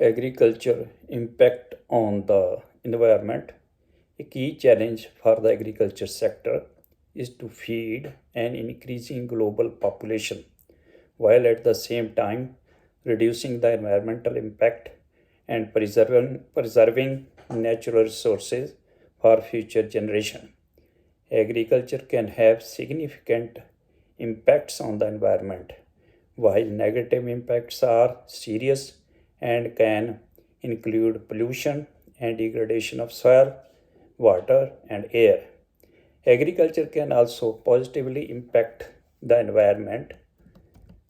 Agriculture impact on the environment. A key challenge for the agriculture sector is to feed an increasing global population while at the same time reducing the environmental impact and preserving natural resources for future generation. Agriculture can have significant impacts on the environment, while negative impacts are serious and can include pollution and degradation of soil, water, and air. Agriculture can also positively impact the environment,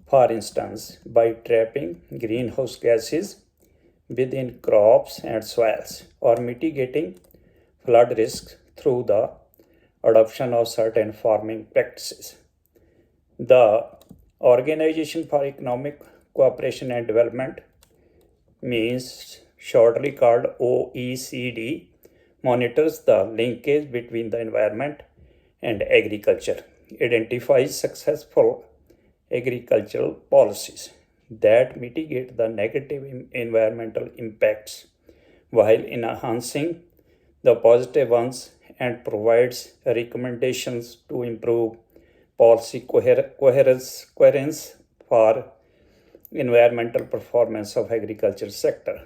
for instance, by trapping greenhouse gases within crops and soils or mitigating flood risks through the adoption of certain farming practices. The Organization for Economic Cooperation and Development, means shortly called OECD, monitors the linkage between the environment and agriculture, identifies successful agricultural policies that mitigate the negative environmental impacts while enhancing the positive ones and provides recommendations to improve policy coherence for environmental performance of agriculture sector.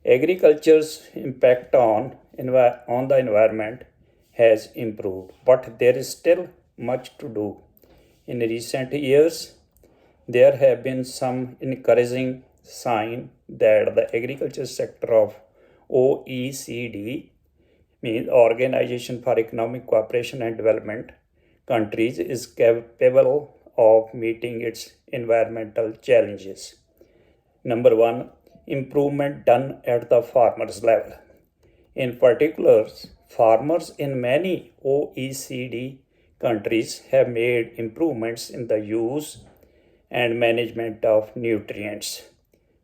Agriculture's impact on the environment has improved, but there is still much to do. In recent years, there have been some encouraging signs that the agriculture sector of OECD, means Organization for Economic Cooperation and Development, countries is capable of meeting its environmental challenges. Number one, improvement done at the farmers level. In particular, farmers in many OECD countries have made improvements in the use and management of nutrients,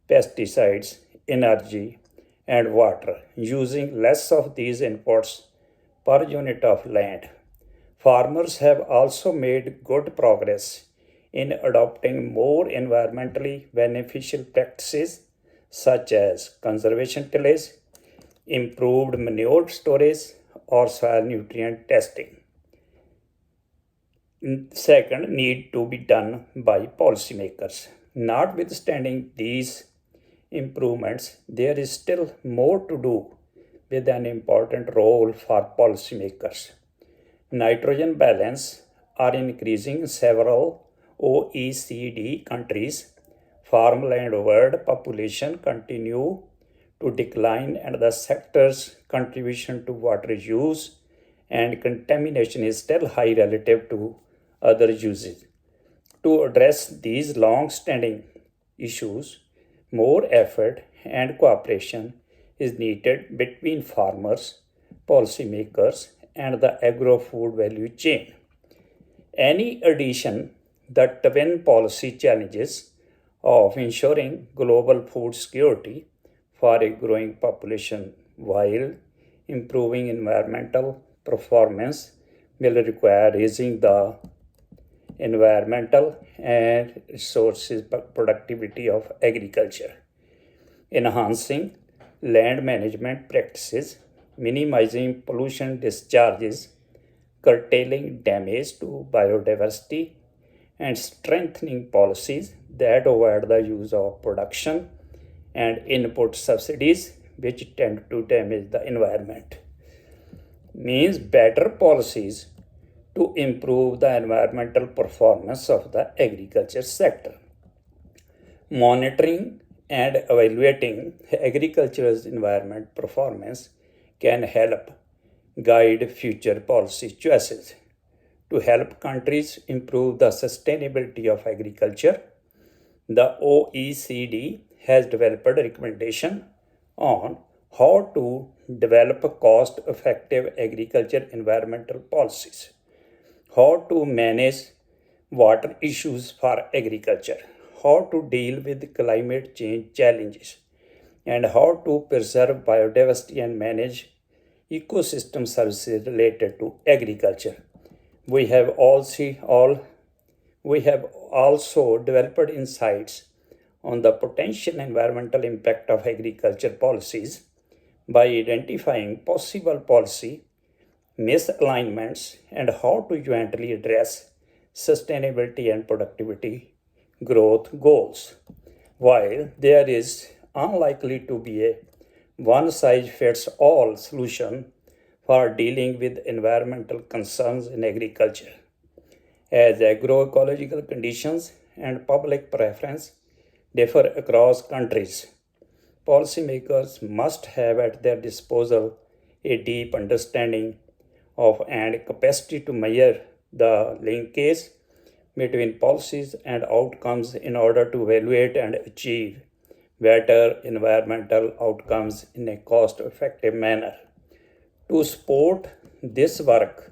pesticides, energy, and water, using less of these inputs per unit of land. Farmers have also made good progress in adopting more environmentally beneficial practices such as conservation tillage, improved manure storage, or soil nutrient testing. Second, need to be done by policymakers. Notwithstanding these improvements, there is still more to do with an important role for policymakers. Nitrogen balance are increasing in several OECD countries. Farmland world population continue to decline and the sector's contribution to water use and contamination is still high relative to other uses. To address these long-standing issues, more effort and cooperation is needed between farmers, policymakers, and the agro-food value chain. Any addition the twin policy challenges of ensuring global food security for a growing population while improving environmental performance will require raising the environmental and resources productivity of agriculture, enhancing land management practices, minimizing pollution discharges, curtailing damage to biodiversity, and strengthening policies that avoid the use of production and input subsidies which tend to damage the environment. Means better policies to improve the environmental performance of the agriculture sector. Monitoring and evaluating agriculture's environment performance can help guide future policy choices. To help countries improve the sustainability of agriculture, the OECD has developed a recommendation on how to develop cost-effective agriculture environmental policies, how to manage water issues for agriculture, how to deal with climate change challenges, and how to preserve biodiversity and manage ecosystem services related to agriculture. We have also developed insights on the potential environmental impact of agriculture policies by identifying possible policy misalignments and how to jointly address sustainability and productivity growth goals. While there is unlikely to be a one size fits all solution for dealing with environmental concerns in agriculture, as agroecological conditions and public preference differ across countries, policymakers must have at their disposal a deep understanding of and capacity to measure the linkage between policies and outcomes in order to evaluate and achieve better environmental outcomes in a cost effective manner. To support this work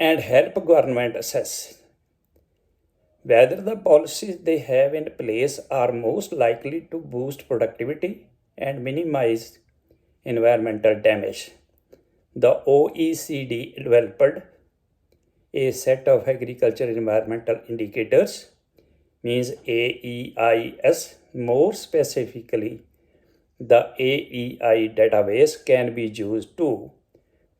and help government assess whether the policies they have in place are most likely to boost productivity and minimize environmental damage. The OECD developed a set of agriculture environmental indicators, means AEIS. More specifically, the AEI database can be used to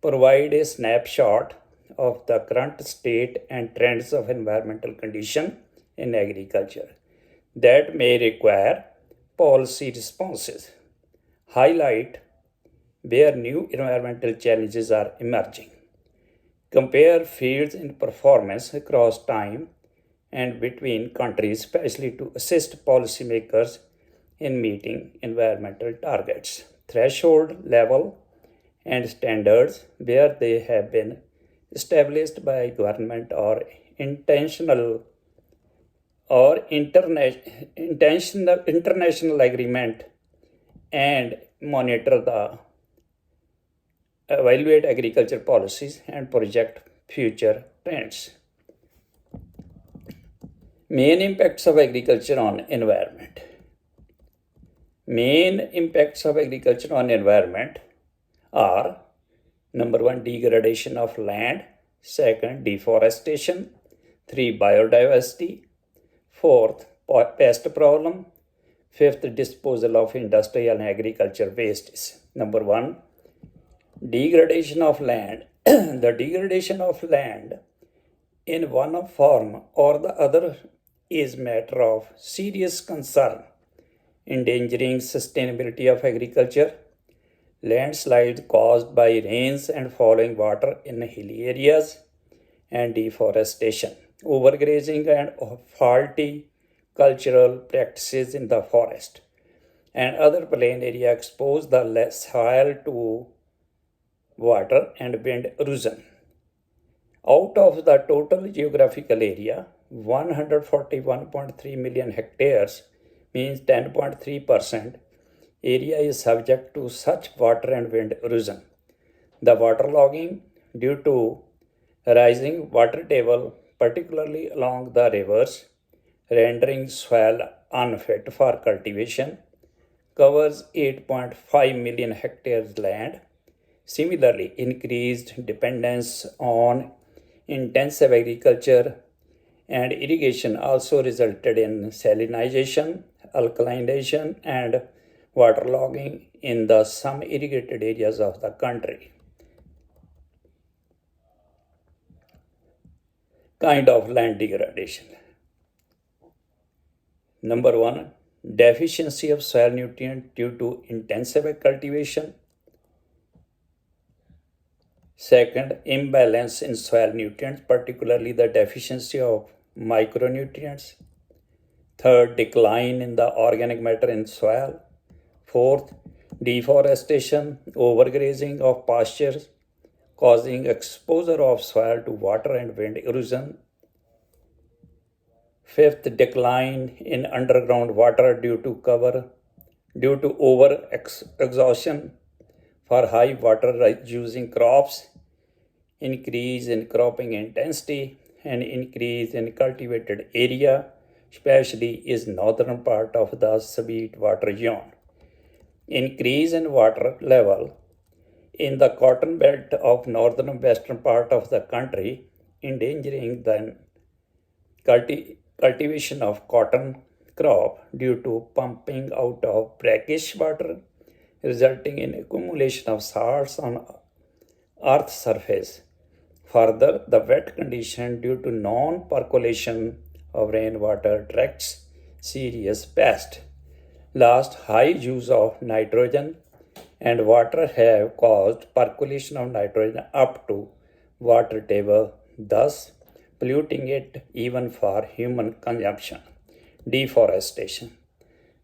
provide a snapshot of the current state and trends of environmental condition in agriculture that may require policy responses, highlight where new environmental challenges are emerging, compare fields in performance across time and between countries, especially to assist policymakers in meeting environmental targets, threshold level, and standards where they have been established by government or intentional or international agreement, and monitor the evaluate agriculture policies and project future trends. Main impacts of agriculture on environment. Main impacts of agriculture on environment are: number one, degradation of land; second, deforestation; three, biodiversity; fourth, pest problem; fifth, disposal of industrial and agriculture wastes. Number one, degradation of land. The degradation of land in one form or the other is matter of serious concern, endangering sustainability of agriculture. Landslides caused by rains and falling water in hilly areas, and deforestation, overgrazing and faulty cultural practices in the forest and other plain area expose the soil to water and wind erosion. Out of the total geographical area, 141.3 million hectares, means 10.3%, area is subject to such water and wind erosion. The waterlogging due to rising water table, particularly along the rivers, rendering soil unfit for cultivation, covers 8.5 million hectares land. Similarly, increased dependence on intensive agriculture and irrigation also resulted in salinization, alkalinization, and waterlogging in the some irrigated areas of the country. Kind of land degradation. Number one, deficiency of soil nutrient due to intensive cultivation. Second, imbalance in soil nutrients, particularly the deficiency of micronutrients. Third, decline in the organic matter in soil. Fourth, deforestation, overgrazing of pastures, causing exposure of soil to water and wind erosion. Fifth, decline in underground water due to over exhaustion for high water using crops, increase in cropping intensity, and increase in cultivated area, especially is northern part of the sweet water zone. Increase in water level in the cotton belt of northern western part of the country, endangering the cultivation of cotton, crop due to pumping out of brackish water, resulting in accumulation of salts on Earth's surface. Further, the wet condition due to non-percolation of rainwater attracts serious pests. Last, high use of nitrogen and water have caused percolation of nitrogen up to water table, thus polluting it even for human consumption. Deforestation.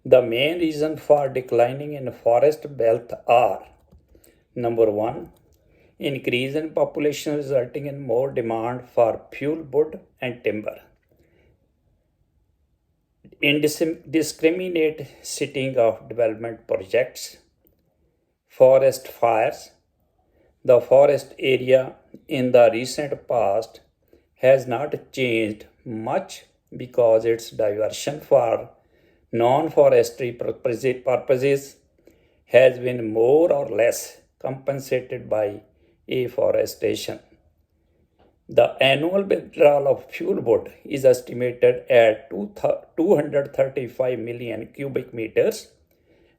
The main reason for declining in forest wealth are: number one, increase in population resulting in more demand for fuel, wood, and timber. Indiscriminate sitting of development projects. Forest fires. The forest area in the recent past has not changed much because its diversion for non forestry purposes has been more or less compensated by afforestation. The annual withdrawal of fuel wood is estimated at 235 million cubic meters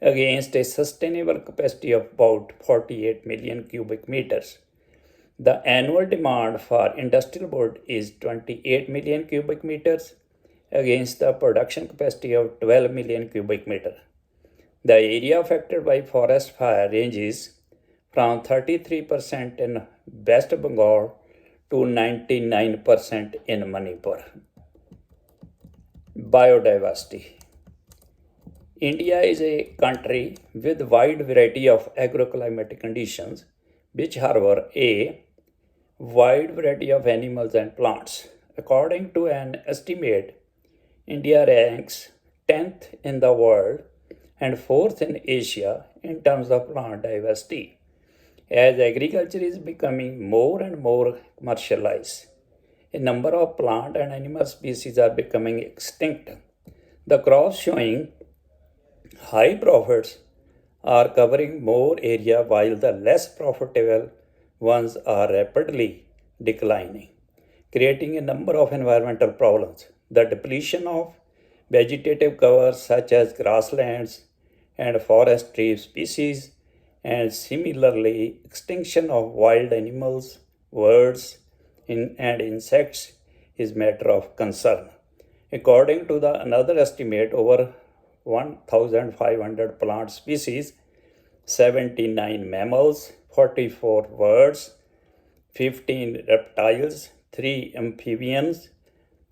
against a sustainable capacity of about 48 million cubic meters. The annual demand for industrial wood is 28 million cubic meters against the production capacity of 12 million cubic meters. The area affected by forest fire ranges from 33% in West Bengal to 99% in Manipur. Biodiversity. India is a country with wide variety of agroclimatic conditions which harbor a wide variety of animals and plants. According to an estimate, India ranks 10th in the world and 4th in Asia in terms of plant diversity. As agriculture is becoming more and more commercialized, a number of plant and animal species are becoming extinct. The crops showing high profits are covering more area while the less profitable ones are rapidly declining, creating a number of environmental problems. The depletion of vegetative cover such as grasslands and forest tree species, and similarly extinction of wild animals, birds, and insects is matter of concern. According to another estimate, over 1,500 plant species, 79 mammals, 44 birds, 15 reptiles, 3 amphibians,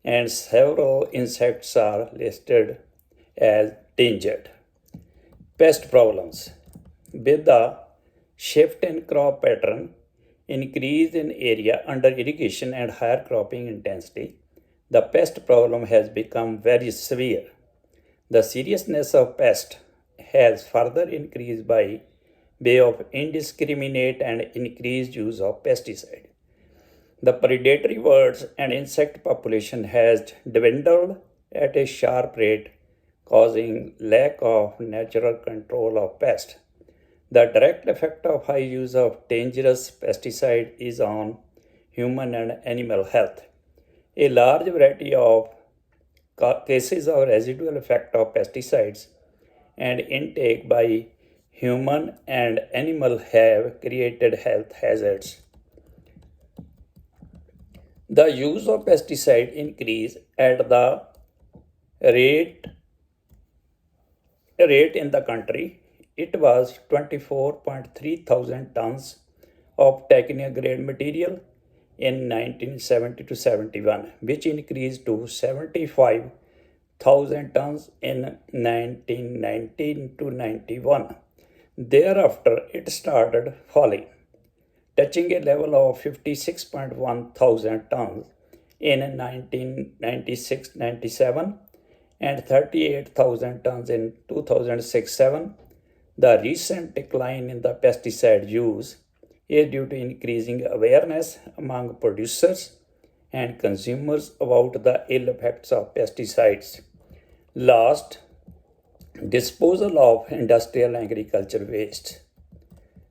and several insects are listed as endangered. Pest problems. With the shift in crop pattern, increase in area under irrigation, and higher cropping intensity, the pest problem has become very severe. The seriousness of pest has further increased by way of indiscriminate and increased use of pesticide. The predatory birds and insect population has dwindled at a sharp rate, causing lack of natural control of pests. The direct effect of high use of dangerous pesticide is on human and animal health. A large variety of cases of residual effect of pesticides and intake by human and animal have created health hazards. The use of pesticide increased at the rate in the country. It was 24.3 thousand tons of technical grade material in 1970 to 71, which increased to 75,000 tons in 1919 to 91. Thereafter, it started falling, touching a level of 56.1 thousand tons in 1996-97 and 38,000 tons in 2006-7. The recent decline in the pesticide use is due to increasing awareness among producers and consumers about the ill effects of pesticides. Last, disposal of industrial agriculture waste.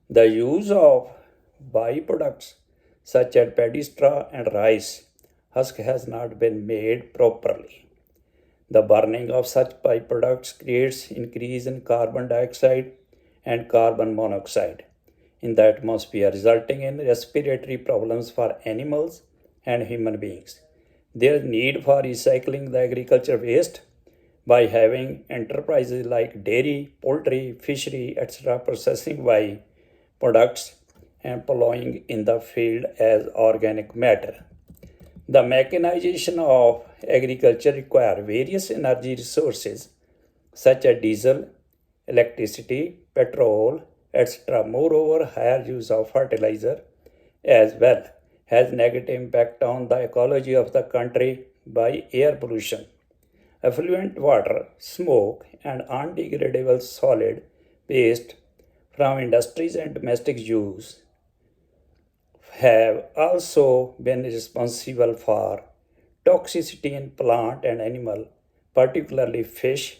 The use of byproducts such as paddy straw and rice husk has not been made properly. The burning of such byproducts creates increase in carbon dioxide and carbon monoxide in the atmosphere, resulting in respiratory problems for animals and human beings. There is need for recycling the agriculture waste by having enterprises like dairy, poultry, fishery, etc. processing by products and plowing in the field as organic matter. The mechanization of agriculture requires various energy resources such as diesel, electricity, petrol, etc. Moreover, higher use of fertilizer as well has negative impact on the ecology of the country by air pollution. Effluent water, smoke, and undegradable solid waste from industries and domestic use have also been responsible for toxicity in plant and animal, particularly fish,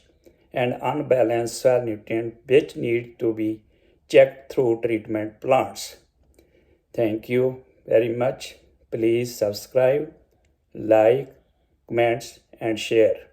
and unbalanced soil nutrient which need to be checked through treatment plants. Thank you very much. Please subscribe, like, comments, and share.